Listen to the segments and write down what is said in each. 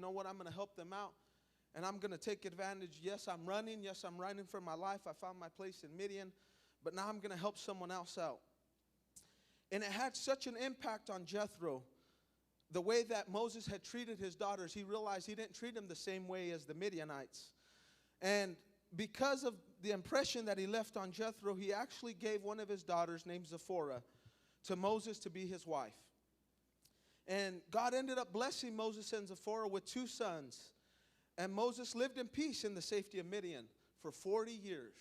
know what, I'm going to help them out. And I'm going to take advantage. Yes, I'm running. Yes, I'm running for my life. I found my place in Midian. But now I'm going to help someone else out. And it had such an impact on Jethro. The way that Moses had treated his daughters, he realized he didn't treat them the same way as the Midianites. And because of the impression that he left on Jethro, he actually gave one of his daughters, named Zipporah, to Moses to be his wife. And God ended up blessing Moses and Zipporah with 2 sons. And Moses lived in peace in the safety of Midian for 40 years.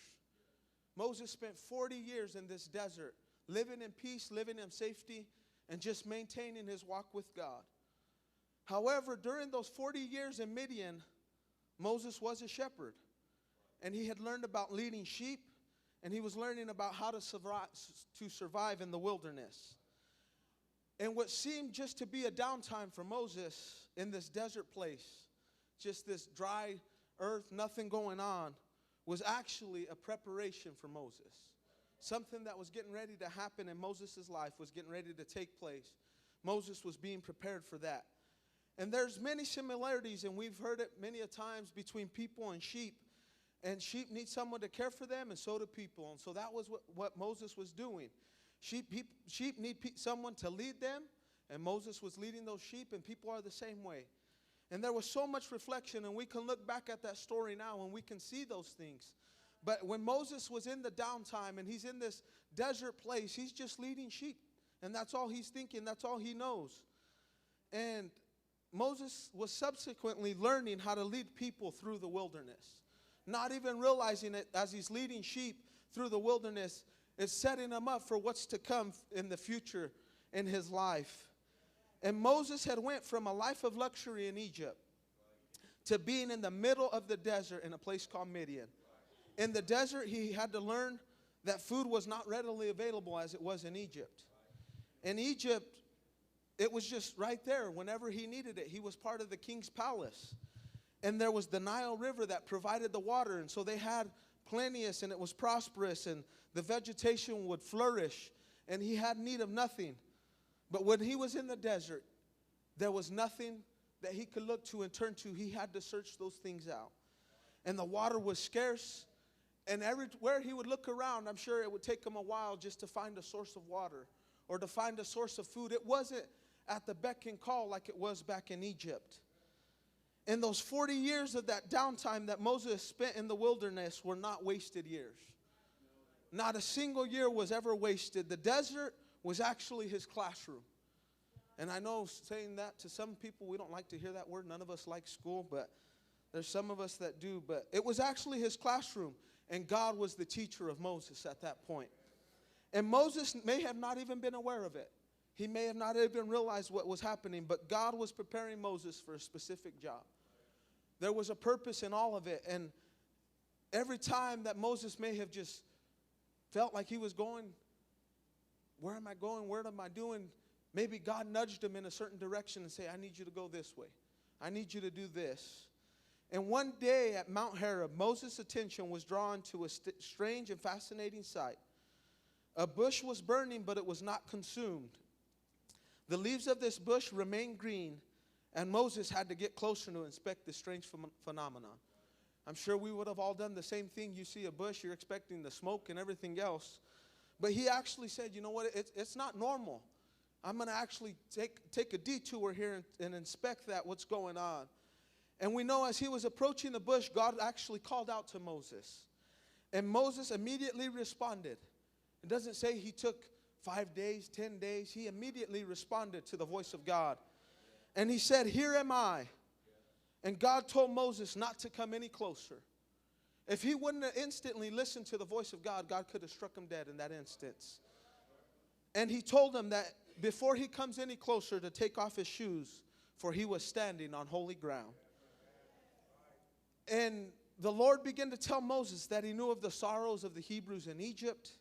Moses spent 40 years in this desert, living in peace, living in safety, and just maintaining his walk with God. However, during those 40 years in Midian, Moses was a shepherd. And he had learned about leading sheep, and he was learning about how to survive in the wilderness. And what seemed just to be a downtime for Moses in this desert place, just this dry earth, nothing going on, was actually a preparation for Moses. Something that was getting ready to happen in Moses' life was getting ready to take place. Moses was being prepared for that. And there's many similarities, and we've heard it many a times, between people and sheep. And sheep need someone to care for them, and so do people. And so that was what Moses was doing. Sheep need someone to lead them, and Moses was leading those sheep, and people are the same way. And there was so much reflection, and we can look back at that story now, and we can see those things. But when Moses was in the downtime, and he's in this desert place, he's just leading sheep. And that's all he's thinking. That's all he knows. And Moses was subsequently learning how to lead people through the wilderness. Not even realizing it, as he's leading sheep through the wilderness, it's setting him up for what's to come in the future in his life. And Moses had went from a life of luxury in Egypt to being in the middle of the desert in a place called Midian. In the desert, he had to learn that food was not readily available as it was in Egypt. In Egypt, it was just right there whenever he needed it. He was part of the king's palace. And there was the Nile River that provided the water. And so they had plenteous, and it was prosperous, and the vegetation would flourish. And he had need of nothing. But when he was in the desert, there was nothing that he could look to and turn to. He had to search those things out. And the water was scarce. And everywhere he would look around, I'm sure it would take him a while just to find a source of water or to find a source of food. It wasn't at the beck and call like it was back in Egypt. And those 40 years of that downtime that Moses spent in the wilderness were not wasted years. Not a single year was ever wasted. The desert was actually his classroom. And I know saying that to some people, we don't like to hear that word. None of us like school, but there's some of us that do. But it was actually his classroom. And God was the teacher of Moses at that point. And Moses may have not even been aware of it. He may have not even realized what was happening. But God was preparing Moses for a specific job. There was a purpose in all of it. And every time that Moses may have just felt like he was going, where am I going? Where am I doing? Maybe God nudged him in a certain direction and say, I need you to go this way. I need you to do this. And one day at Mount Horeb, Moses' attention was drawn to a strange and fascinating sight. A bush was burning, but it was not consumed. The leaves of this bush remained green, and Moses had to get closer to inspect this strange phenomenon. I'm sure we would have all done the same thing. You see a bush, you're expecting the smoke and everything else. But he actually said, you know what, it's not normal. I'm going to actually take a detour here and inspect what's going on. And we know as he was approaching the bush, God actually called out to Moses. And Moses immediately responded. It doesn't say he took 5 days, 10 days. He immediately responded to the voice of God. And he said, here am I. And God told Moses not to come any closer. If he wouldn't have instantly listened to the voice of God, God could have struck him dead in that instance. And he told him that before he comes any closer to take off his shoes, for he was standing on holy ground. And the Lord began to tell Moses that he knew of the sorrows of the Hebrews in Egypt.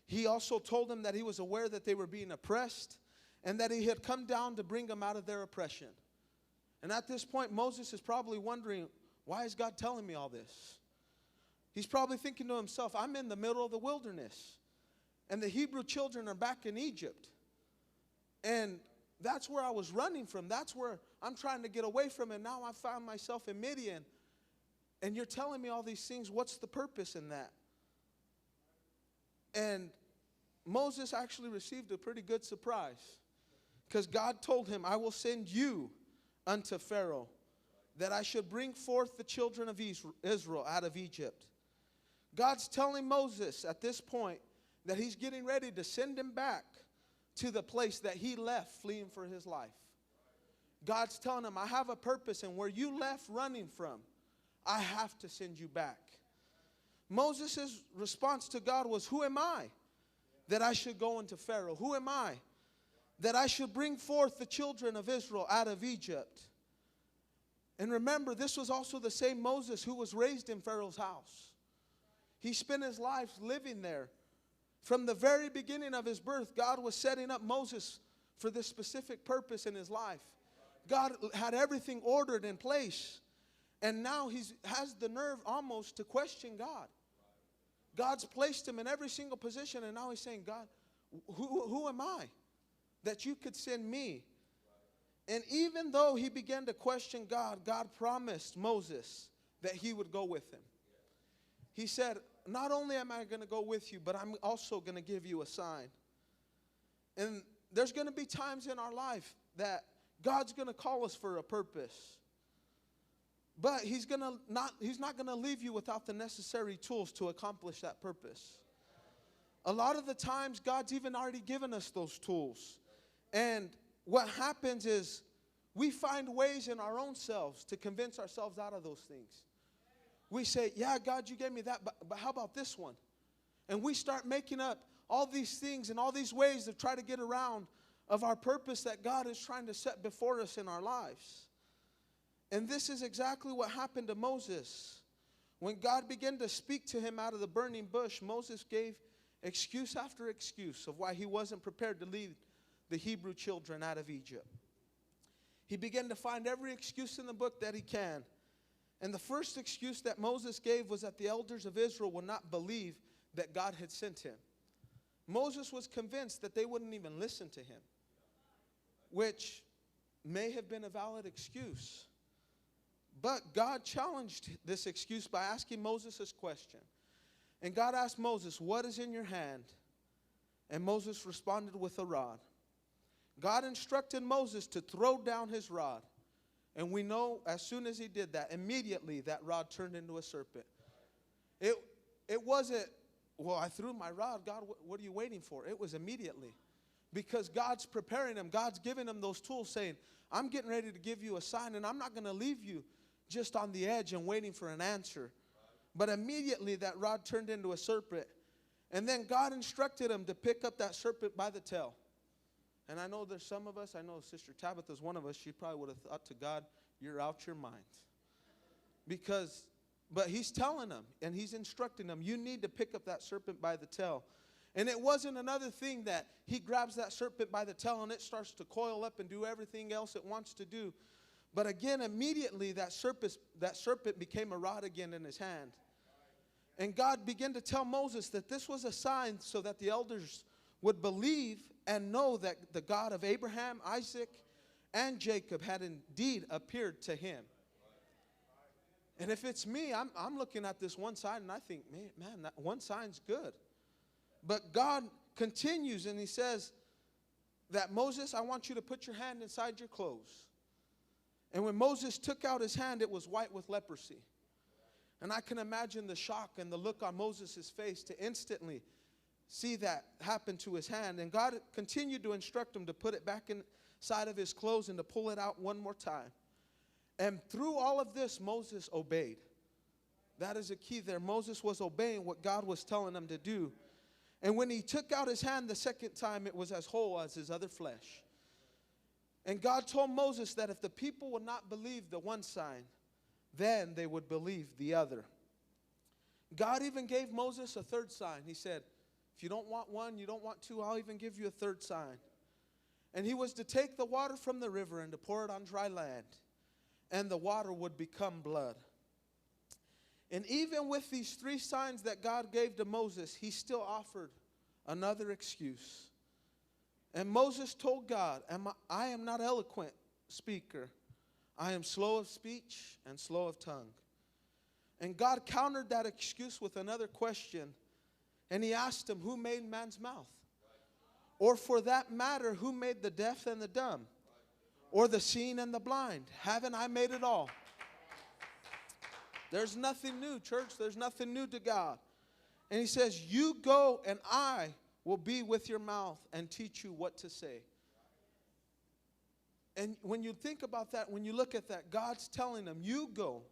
He also told him that he was aware that they were being oppressed and that he had come down to bring them out of their oppression. And at this point, Moses is probably wondering, why is God telling me all this? He's probably thinking to himself, I'm in the middle of the wilderness. And the Hebrew children are back in Egypt. And that's where I was running from. That's where I'm trying to get away from it. Now I found myself in Midian. And you're telling me all these things. What's the purpose in that? And Moses actually received a pretty good surprise. Because God told him, I will send you unto Pharaoh, that I should bring forth the children of Israel out of Egypt. God's telling Moses at this point that he's getting ready to send him back to the place that he left fleeing for his life. God's telling him, I have a purpose, and where you left running from, I have to send you back. Moses' response to God was, who am I that I should go into Pharaoh? Who am I that I should bring forth the children of Israel out of Egypt? And remember, this was also the same Moses who was raised in Pharaoh's house. He spent his life living there. From the very beginning of his birth, God was setting up Moses for this specific purpose in his life. God had everything ordered in place. And now he has the nerve almost to question God. God's placed him in every single position, and now he's saying, God, who am I that you could send me? And even though he began to question God, God promised Moses that he would go with him. He said, not only am I going to go with you, but I'm also going to give you a sign. And there's going to be times in our life that God's going to call us for a purpose. But he's not going to leave you without the necessary tools to accomplish that purpose. A lot of the times, God's even already given us those tools. And what happens is we find ways in our own selves to convince ourselves out of those things. We say, yeah, God, you gave me that, but how about this one? And we start making up all these things and all these ways to try to get around of our purpose that God is trying to set before us in our lives. And this is exactly what happened to Moses. When God began to speak to him out of the burning bush, Moses gave excuse after excuse of why he wasn't prepared to lead the Hebrew children out of Egypt. He began to find every excuse in the book that he can. And the first excuse that Moses gave was that the elders of Israel would not believe that God had sent him. Moses was convinced that they wouldn't even listen to him, which may have been a valid excuse. But God challenged this excuse by asking Moses this question. And God asked Moses, what is in your hand? And Moses responded with a rod. God instructed Moses to throw down his rod. And we know as soon as he did that, immediately that rod turned into a serpent. It wasn't, well, I threw my rod. God, what are you waiting for? It was immediately. Because God's preparing him. God's giving him those tools saying, I'm getting ready to give you a sign, and I'm not going to leave you just on the edge and waiting for an answer. But immediately that rod turned into a serpent. And then God instructed him to pick up that serpent by the tail. And I know there's some of us, I know Sister Tabitha's one of us, she probably would have thought to God, you're out your mind. But he's telling them, and he's instructing them, you need to pick up that serpent by the tail. And it wasn't another thing that he grabs that serpent by the tail and it starts to coil up and do everything else it wants to do. But again, immediately that serpent became a rod again in his hand. And God began to tell Moses that this was a sign so that the elders would believe and know that the God of Abraham, Isaac, and Jacob had indeed appeared to him. And if it's me, I'm looking at this one sign and I think, man, that one sign's good. But God continues and he says that, Moses, I want you to put your hand inside your clothes. And when Moses took out his hand, it was white with leprosy. And I can imagine the shock and the look on Moses' face to instantly see that happen to his hand. And God continued to instruct him to put it back inside of his clothes and to pull it out one more time. And through all of this, Moses obeyed. That is a key there. Moses was obeying what God was telling him to do. And when he took out his hand the second time, it was as whole as his other flesh. And God told Moses that if the people would not believe the one sign, then they would believe the other. God even gave Moses a third sign. He said, if you don't want one, you don't want two, I'll even give you a third sign. And he was to take the water from the river and to pour it on dry land. And the water would become blood. And even with these three signs that God gave to Moses, he still offered another excuse. And Moses told God, I am not an eloquent speaker. I am slow of speech and slow of tongue. And God countered that excuse with another question. And he asked him, who made man's mouth? Or for that matter, who made the deaf and the dumb? Or the seeing and the blind? Haven't I made it all? There's nothing new, church. There's nothing new to God. And he says, you go and I will be with your mouth and teach you what to say. And when you think about that, when you look at that, God's telling them, you go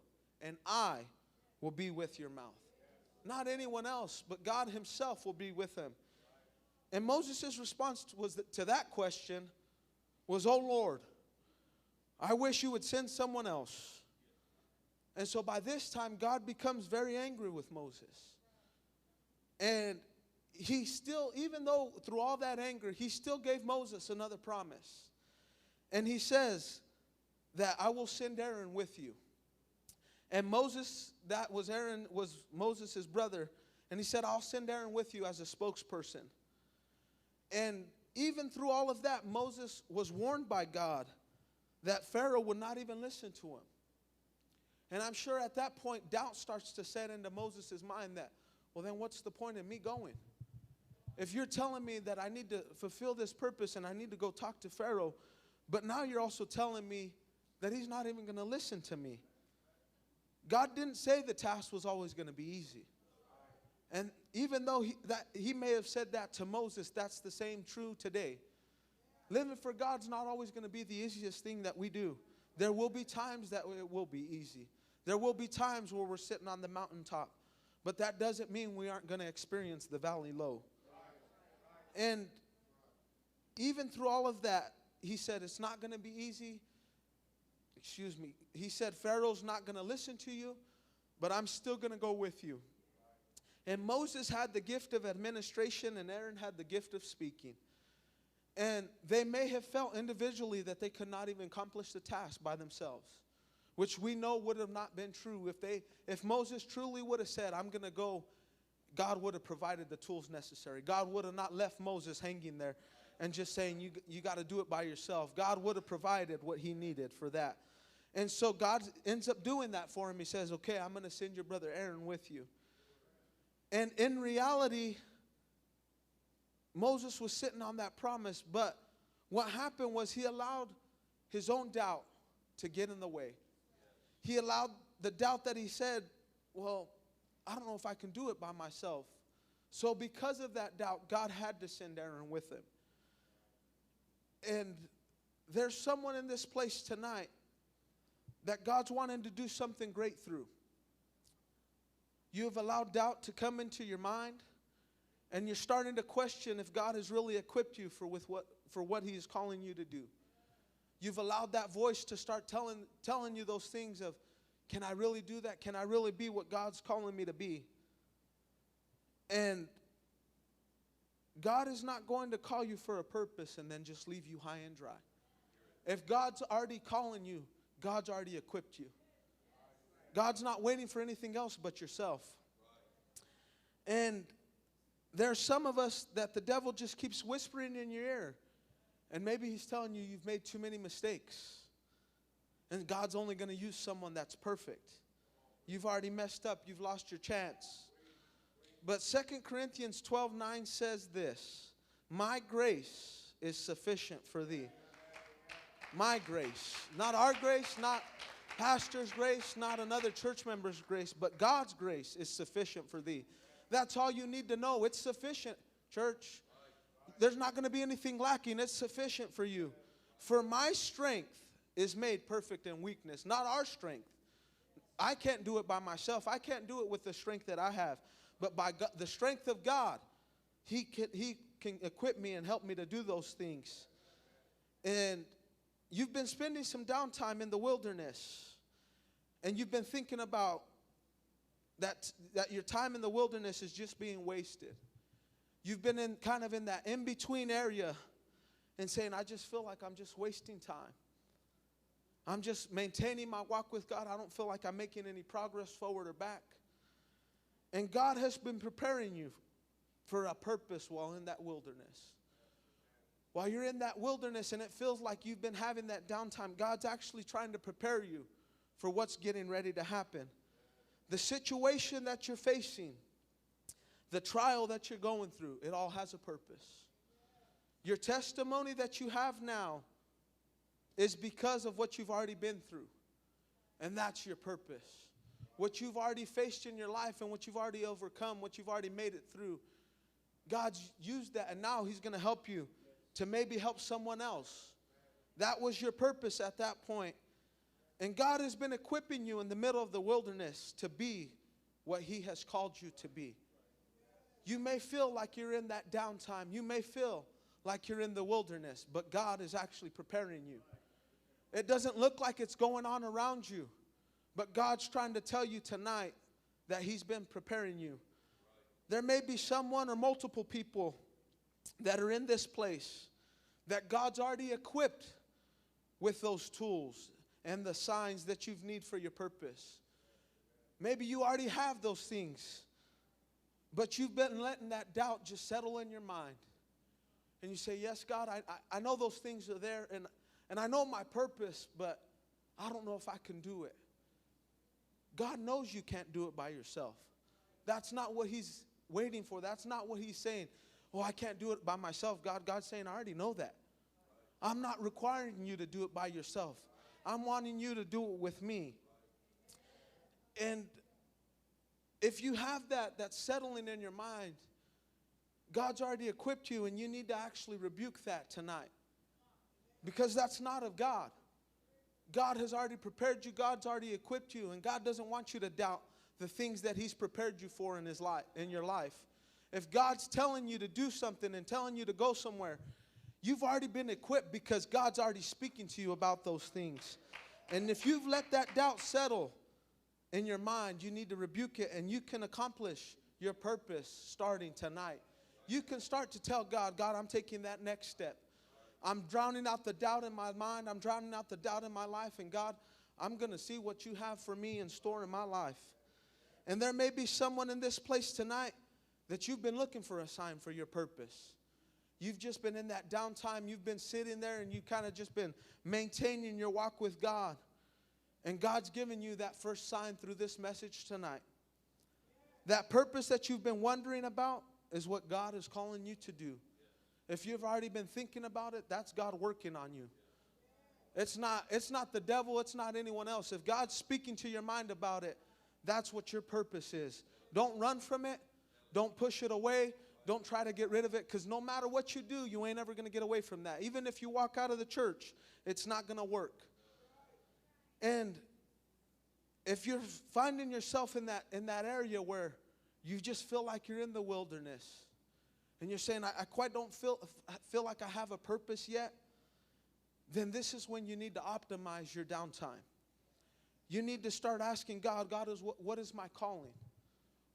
and I will be with your mouth. Not anyone else, but God himself will be with him. And Moses' response to that question was, oh Lord, I wish you would send someone else. And so by this time, God becomes very angry with Moses. And he still, even though through all that anger, he still gave Moses another promise. And he says that I will send Aaron with you. And Moses, that was Aaron, was Moses' brother. And he said, I'll send Aaron with you as a spokesperson. And even through all of that, Moses was warned by God that Pharaoh would not even listen to him. And I'm sure at that point, doubt starts to set into Moses' mind that, well, then what's the point of me going? If you're telling me that I need to fulfill this purpose and I need to go talk to Pharaoh, but now you're also telling me that he's not even going to listen to me. God didn't say the task was always going to be easy. And even though he may have said that to Moses, that's the same true today. Living for God's not always going to be the easiest thing that we do. There will be times that it will be easy. There will be times where we're sitting on the mountaintop. But that doesn't mean we aren't going to experience the valley low. And even through all of that, he said it's not going to be easy. He said Pharaoh's not going to listen to you, but I'm still going to go with you. And Moses had the gift of administration and Aaron had the gift of speaking. And they may have felt individually that they could not even accomplish the task by themselves, which we know would have not been true. If Moses truly would have said, I'm going to go, God would have provided the tools necessary. God would have not left Moses hanging there and just saying, you got to do it by yourself. God would have provided what he needed for that. And so God ends up doing that for him. He says, okay, I'm going to send your brother Aaron with you. And in reality, Moses was sitting on that promise, but what happened was he allowed his own doubt to get in the way. He allowed the doubt that he said, well, I don't know if I can do it by myself. So because of that doubt, God had to send Aaron with him. And there's someone in this place tonight that God's wanting to do something great through. You have allowed doubt to come into your mind, and you're starting to question if God has really equipped you for what he is calling you to do. You've allowed that voice to start telling you those things of, can I really do that? Can I really be what God's calling me to be? And God is not going to call you for a purpose and then just leave you high and dry. If God's already calling you, God's already equipped you. God's not waiting for anything else but yourself. And there's some of us that the devil just keeps whispering in your ear. And maybe he's telling you you've made too many mistakes. And God's only going to use someone that's perfect. You've already messed up. You've lost your chance. But 2 Corinthians 12:9 says this, my grace is sufficient for thee. My grace. Not our grace, not pastor's grace, not another church member's grace, but God's grace is sufficient for thee. That's all you need to know. It's sufficient, church. There's not going to be anything lacking. It's sufficient for you. For my strength is made perfect in weakness, not our strength. I can't do it by myself. I can't do it with the strength that I have. But by God, the strength of God, He can equip me and help me to do those things. And you've been spending some downtime in the wilderness. And you've been thinking about that your time in the wilderness is just being wasted. You've been in that in-between area and saying, I just feel like I'm just wasting time. I'm just maintaining my walk with God. I don't feel like I'm making any progress forward or back. And God has been preparing you for a purpose while in that wilderness. while you're in that wilderness and it feels like you've been having that downtime, God's actually trying to prepare you for what's getting ready to happen. The situation that you're facing, the trial that you're going through, it all has a purpose. Your testimony that you have now is because of what you've already been through. And that's your purpose. What you've already faced in your life and what you've already overcome, what you've already made it through. God's used that, and now He's going to help you to maybe help someone else. That was your purpose at that point. And God has been equipping you in the middle of the wilderness to be what He has called you to be. You may feel like you're in that downtime. You may feel like you're in the wilderness, but God is actually preparing you. It doesn't look like it's going on around you, but God's trying to tell you tonight that He's been preparing you. There may be someone or multiple people that are in this place that God's already equipped with those tools and the signs that you need for your purpose. Maybe you already have those things, but you've been letting that doubt just settle in your mind. And you say, yes, God, I know those things are there, and I know my purpose, but I don't know if I can do it. God knows you can't do it by yourself. That's not what He's waiting for. That's not what He's saying. Oh, I can't do it by myself. God's saying, I already know that. I'm not requiring you to do it by yourself. I'm wanting you to do it with me. And if you have that settling in your mind, God's already equipped you, and you need to actually rebuke that tonight. Because that's not of God. God has already prepared you. God's already equipped you. And God doesn't want you to doubt the things that He's prepared you for in His life, in your life. If God's telling you to do something and telling you to go somewhere, you've already been equipped because God's already speaking to you about those things. And if you've let that doubt settle in your mind, you need to rebuke it, and you can accomplish your purpose starting tonight. You can start to tell God, God, I'm taking that next step. I'm drowning out the doubt in my mind. I'm drowning out the doubt in my life. And God, I'm going to see what you have for me in store in my life. And there may be someone in this place tonight that you've been looking for a sign for your purpose. You've just been in that downtime. You've been sitting there and you kind of just been maintaining your walk with God. And God's given you that first sign through this message tonight. That purpose that you've been wondering about is what God is calling you to do. If you've already been thinking about it, that's God working on you. It's not the devil, it's not anyone else. If God's speaking to your mind about it, that's what your purpose is. Don't run from it. Don't push it away. Don't try to get rid of it, because no matter what you do, you ain't ever going to get away from that. Even if you walk out of the church, it's not going to work. And if you're finding yourself in that area where you just feel like you're in the wilderness, and you're saying, I quite don't feel like I have a purpose yet, then this is when you need to optimize your downtime. You need to start asking God, what is my calling?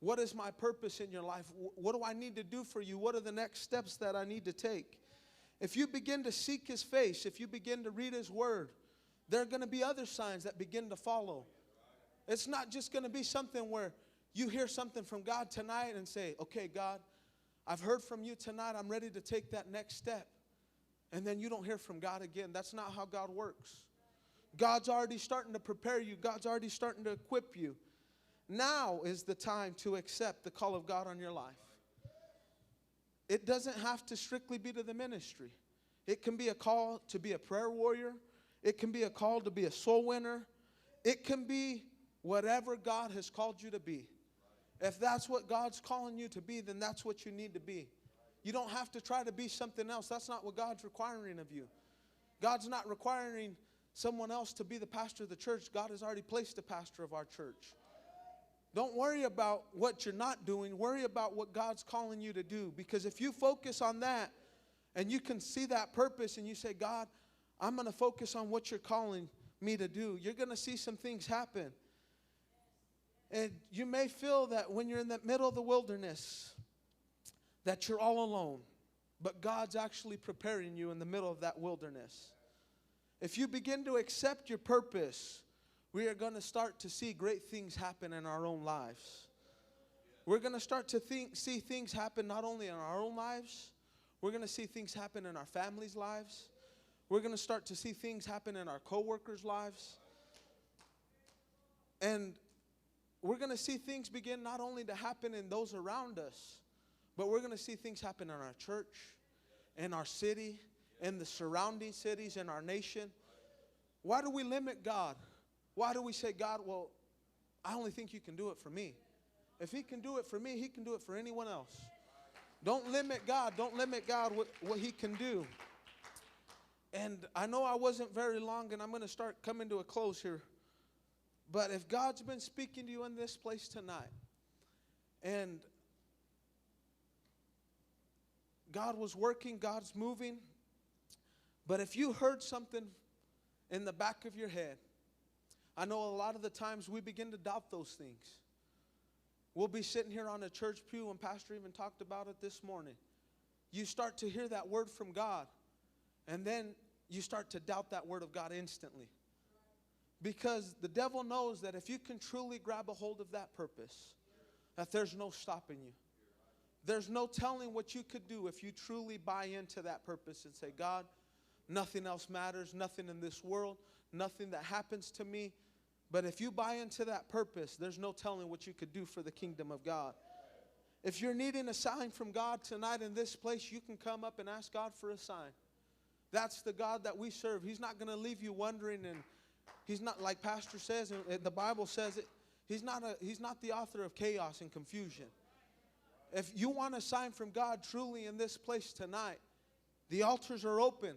What is my purpose in your life? What do I need to do for you? What are the next steps that I need to take? If you begin to seek His face, if you begin to read His Word, there are going to be other signs that begin to follow. It's not just going to be something where you hear something from God tonight and say, okay, God, I've heard from you tonight. I'm ready to take that next step. And then you don't hear from God again. That's not how God works. God's already starting to prepare you. God's already starting to equip you. Now is the time to accept the call of God on your life. It doesn't have to strictly be to the ministry. It can be a call to be a prayer warrior. It can be a call to be a soul winner. It can be whatever God has called you to be. If that's what God's calling you to be, then that's what you need to be. You don't have to try to be something else. That's not what God's requiring of you. God's not requiring someone else to be the pastor of the church. God has already placed a pastor of our church. Don't worry about what you're not doing. Worry about what God's calling you to do. Because if you focus on that and you can see that purpose and you say, God, I'm going to focus on what you're calling me to do, you're going to see some things happen. And you may feel that when you're in the middle of the wilderness, that you're all alone. But God's actually preparing you in the middle of that wilderness. If you begin to accept your purpose, we are going to start to see great things happen in our own lives. We're going to start to see things happen not only in our own lives, We're going to see things happen in our families' lives. We're going to start to see things happen in our coworkers' lives. And we're going to see things begin not only to happen in those around us, but we're going to see things happen in our church, in our city, in the surrounding cities, in our nation. Why do we limit God? Why do we say, God, well, I only think you can do it for me. If he can do it for me, he can do it for anyone else. Don't limit God. Don't limit God what he can do. And I know I wasn't very long, and I'm going to start coming to a close here. But if God's been speaking to you in this place tonight, and God was working, God's moving, but if you heard something in the back of your head, I know a lot of the times we begin to doubt those things. We'll be sitting here on a church pew, and Pastor even talked about it this morning. You start to hear that word from God, and then you start to doubt that word of God instantly. Because the devil knows that if you can truly grab a hold of that purpose, that there's no stopping you. There's no telling what you could do if you truly buy into that purpose and say, God, nothing else matters, nothing in this world, nothing that happens to me. But if you buy into that purpose, there's no telling what you could do for the kingdom of God. If you're needing a sign from God tonight in this place, you can come up and ask God for a sign. That's the God that we serve. He's not going to leave you wondering, and he's not, like Pastor says, and the Bible says it, he's not the author of chaos and confusion. If you want a sign from God truly in this place tonight, the altars are open.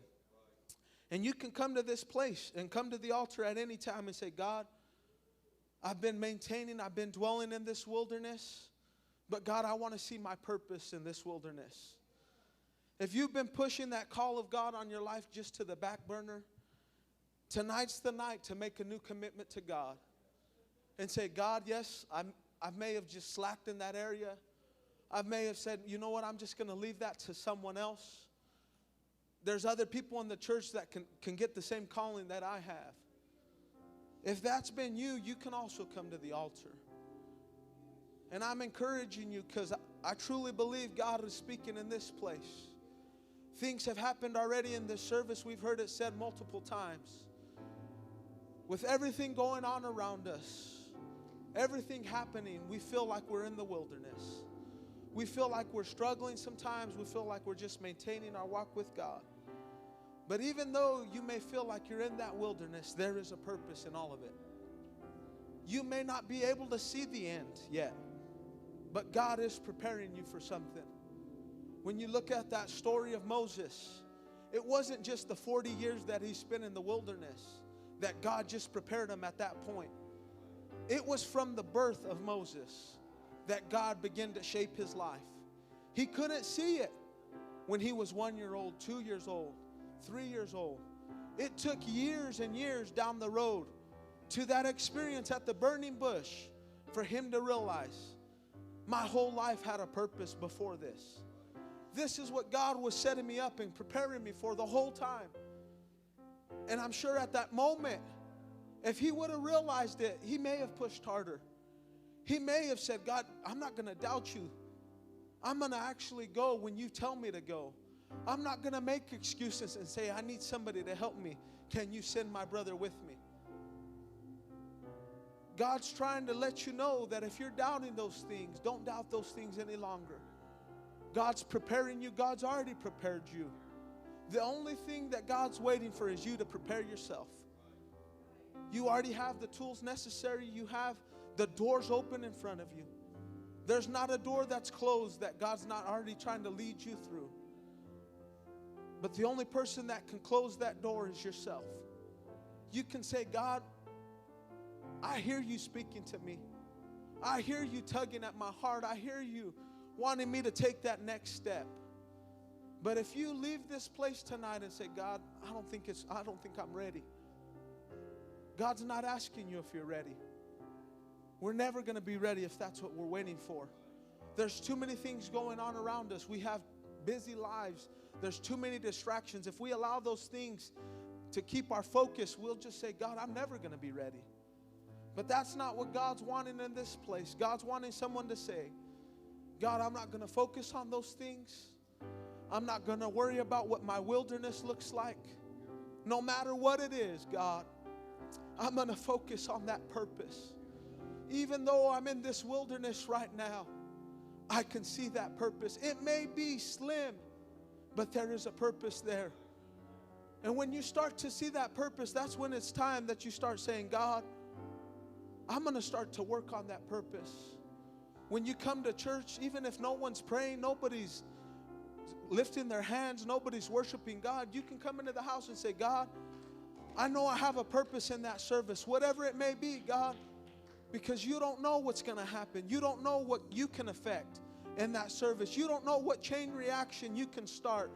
And you can come to this place and come to the altar at any time and say, God, I've been dwelling in this wilderness, but God, I want to see my purpose in this wilderness. If you've been pushing that call of God on your life just to the back burner, tonight's the night to make a new commitment to God and say, God, yes, I may have just slacked in that area. I may have said, you know what, I'm just going to leave that to someone else. There's other people in the church that can get the same calling that I have. If that's been you, you can also come to the altar. And I'm encouraging you because I truly believe God is speaking in this place. Things have happened already in this service. We've heard it said multiple times. With everything going on around us, everything happening, we feel like we're in the wilderness. We feel like we're struggling sometimes. We feel like we're just maintaining our walk with God. But even though you may feel like you're in that wilderness, there is a purpose in all of it. You may not be able to see the end yet, but God is preparing you for something. When you look at that story of Moses, it wasn't just the 40 years that he spent in the wilderness that God just prepared him at that point. It was from the birth of Moses that God began to shape his life. He couldn't see it when he was 1 year old, 2 years old, 3 years old. It took years and years down the road to that experience at the burning bush for him to realize my whole life had a purpose before this. This is what God was setting me up and preparing me for the whole time. And I'm sure at that moment, if he would have realized it, he may have pushed harder. He may have said, God, I'm not going to doubt you. I'm going to actually go when you tell me to go. I'm not going to make excuses and say, I need somebody to help me. Can you send my brother with me? God's trying to let you know that if you're doubting those things, don't doubt those things any longer. God's preparing you. God's already prepared you. The only thing that God's waiting for is you to prepare yourself. You already have the tools necessary. You have the doors open in front of you. There's not a door that's closed that God's not already trying to lead you through. But the only person that can close that door is yourself. You can say, God, I hear you speaking to me. I hear you tugging at my heart. I hear you wanting me to take that next step. But if you leave this place tonight and say, God, I don't think I'm ready. God's not asking you if you're ready. We're never going to be ready if that's what we're waiting for. There's too many things going on around us. We have busy lives. There's too many distractions. If we allow those things to keep our focus, we'll just say, God, I'm never going to be ready. But that's not what God's wanting in this place. God's wanting someone to say, God, I'm not going to focus on those things. I'm not going to worry about what my wilderness looks like. No matter what it is, God, I'm going to focus on that purpose. Even though I'm in this wilderness right now, I can see that purpose. It may be slim, but there is a purpose there. And when you start to see that purpose, that's when it's time that you start saying, God, I'm going to start to work on that purpose. When you come to church, even if no one's praying, nobody's lifting their hands, nobody's worshiping God, you can come into the house and say, God, I know I have a purpose in that service, whatever it may be, God, because you don't know what's going to happen. You don't know what you can affect in that service. You don't know what chain reaction you can start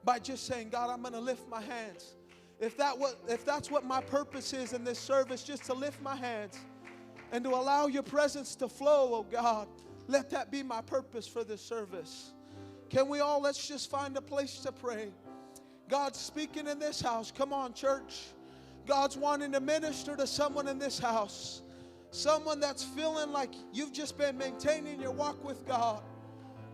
by just saying, God, I'm going to lift my hands. If that's what my purpose is in this service, just to lift my hands and to allow your presence to flow, oh God, let that be my purpose for this service. Can we all, let's just find a place to pray. God's speaking in this house. Come on, church. God's wanting to minister to someone in this house. Someone that's feeling like you've just been maintaining your walk with God.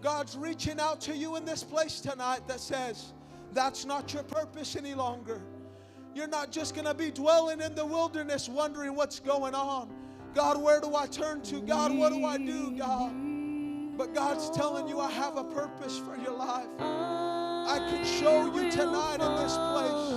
God's reaching out to you in this place tonight that says, that's not your purpose any longer. You're not just going to be dwelling in the wilderness wondering what's going on. God, where do I turn to? God, what do I do, God? But God's telling you, I have a purpose for your life. I can show you tonight in this place.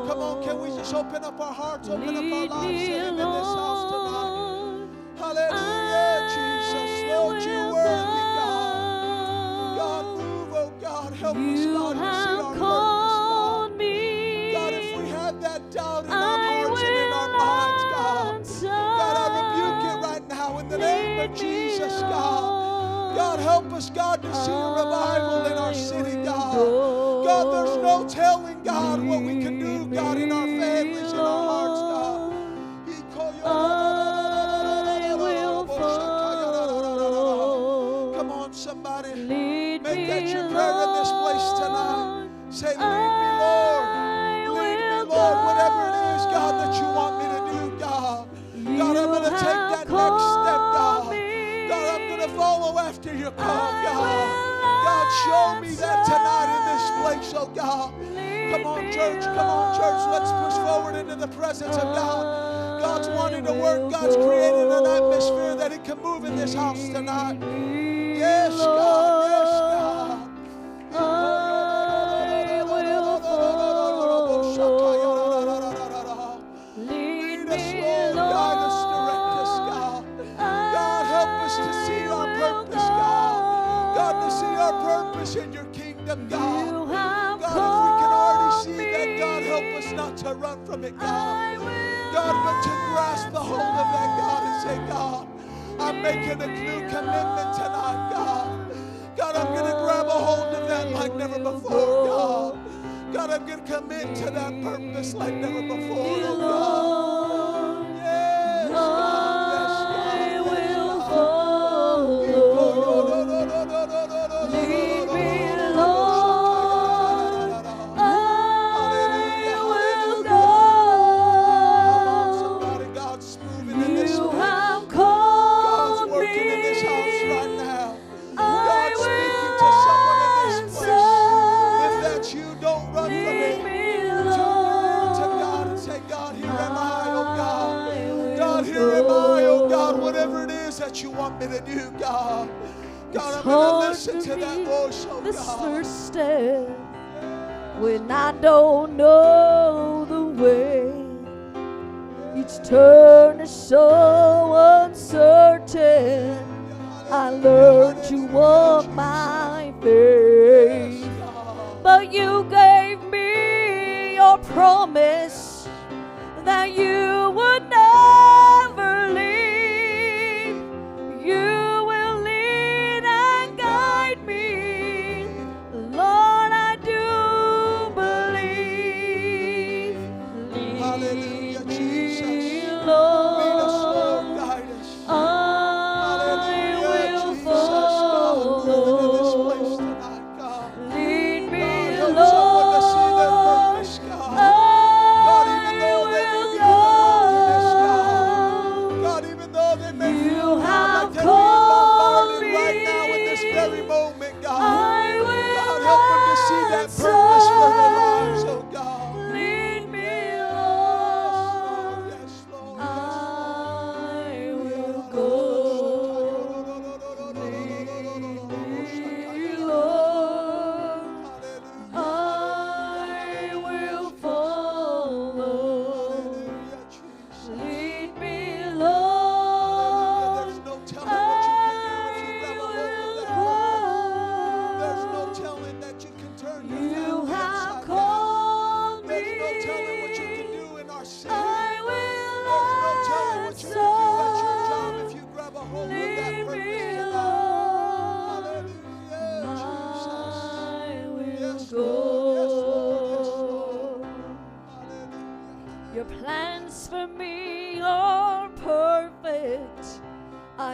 Come on, can we just open up our hearts, open up our lives to Him in this house tonight? Hallelujah, Jesus. Lord, you're worthy, God. God, move, oh God. Help us, God, to see our purpose, God. God, if we have that doubt in our hearts and in our minds, God, God, I rebuke it right now in the name of Jesus, God. God, help us, God, to see a revival in our city, God. God, there's no telling, God, what we can do, God, in our families, in our hearts, God. Come on, somebody. Make that your prayer in this place tonight. Say, lead me, Lord. Lead me, Lord, whatever it is, God, that you want me to do, God. God, I'm going to take that next step, God. God, I'm going to follow after your call, God. God, show me that tonight in this place, oh God. Come on, church. Come on, church. Let's push forward into the presence of God. God's wanting to work. God's creating an atmosphere that He can move in this house tonight. Yes, God. Yes, God. Lead us, Lord. Guide us, direct us, God. God, help us to see our purpose, God. God, to see our purpose in your kingdom, God. God, if we can already see that, God, help us not to run from it, God. God, but to grasp the hold of that, God, and say, God, I'm making a new commitment tonight, God. God, I'm going to grab a hold of that like never before, God. God, I'm going to commit to that purpose like never before, oh God. Yes, God, yes, God, yes, God. Lead me, Lord. I will go. Come on, somebody. God's moving in this place. God's working in this house right now. God's speaking to someone in this place. If that's you, don't run from it. Turn to God and say, God, here am I, oh God. God, here am I, oh God. Whatever it is that you want me to do, God. God, I'm going to listen to that voice, oh God. This first step when I don't know the way. Each turn is so uncertain. I learned to walk my faith. But you gave me your promise that you would never leave. You will lead and guide me. Lord, I do believe. Lead Hallelujah, Jesus. me, Lord. Lead us, Lord, guide us. I will Jesus, God, moving in this place follow. tonight, God. Lead me, God, help someone to see their Lord. purpose, God. God, even though they may be in the wilderness, God. God, even though they may feel, God, like they're being bombarded right now in this very moment, God. God, help them to see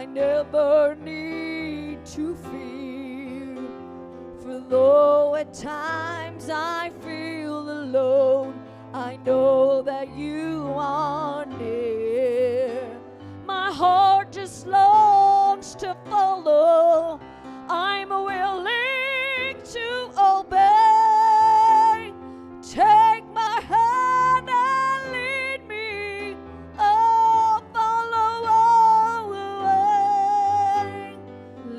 I never need to fear. For though at times I feel alone, I know that you are near. My heart just longs to follow. I'm willing to obey. Take my hand and lead me. Oh, follow all the way.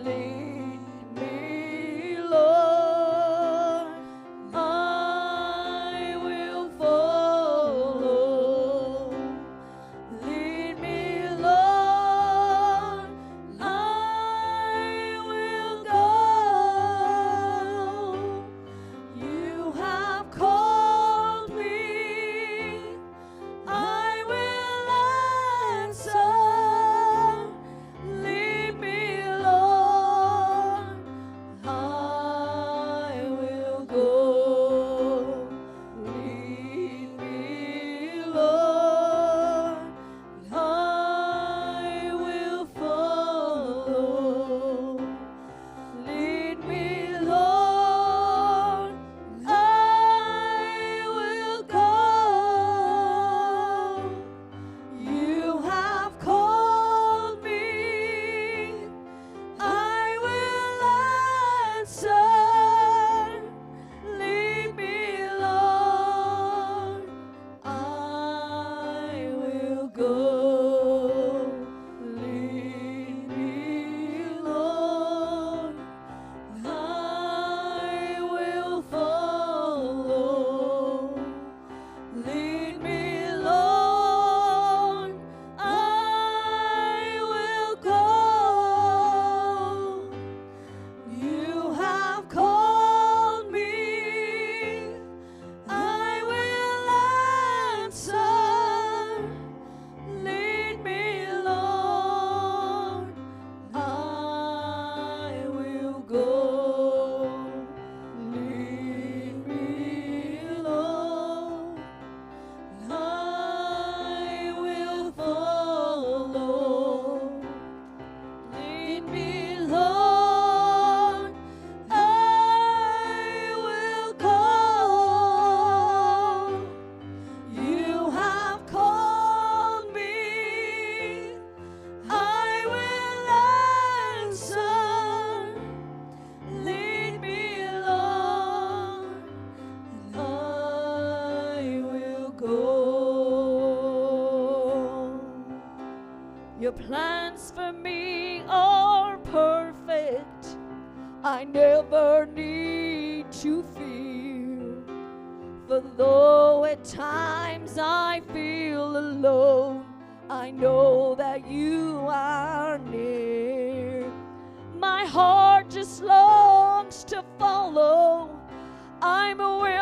Lead me, Lord. I will follow. Lead me, Lord. I will go. You have called me. I will answer. Lead me, Lord. I will go. Lead me, Lord. I will follow. Lead me, Lord. I will go. You have called me. I will answer. Lead me, Lord. I will go. Lead me, Lord. I will follow. Lead me, Lord. I will go. You have called me. I will answer. Lead me, Lord. I will go. Lead me, Lord. I will follow. Lead me, Lord. I will go. You have called me. I will answer. Lead me, Lord. I will go. Your plans for me are perfect. I never need to fear. For though at times I feel alone, I know that you are near. My heart just longs to follow. I'm aware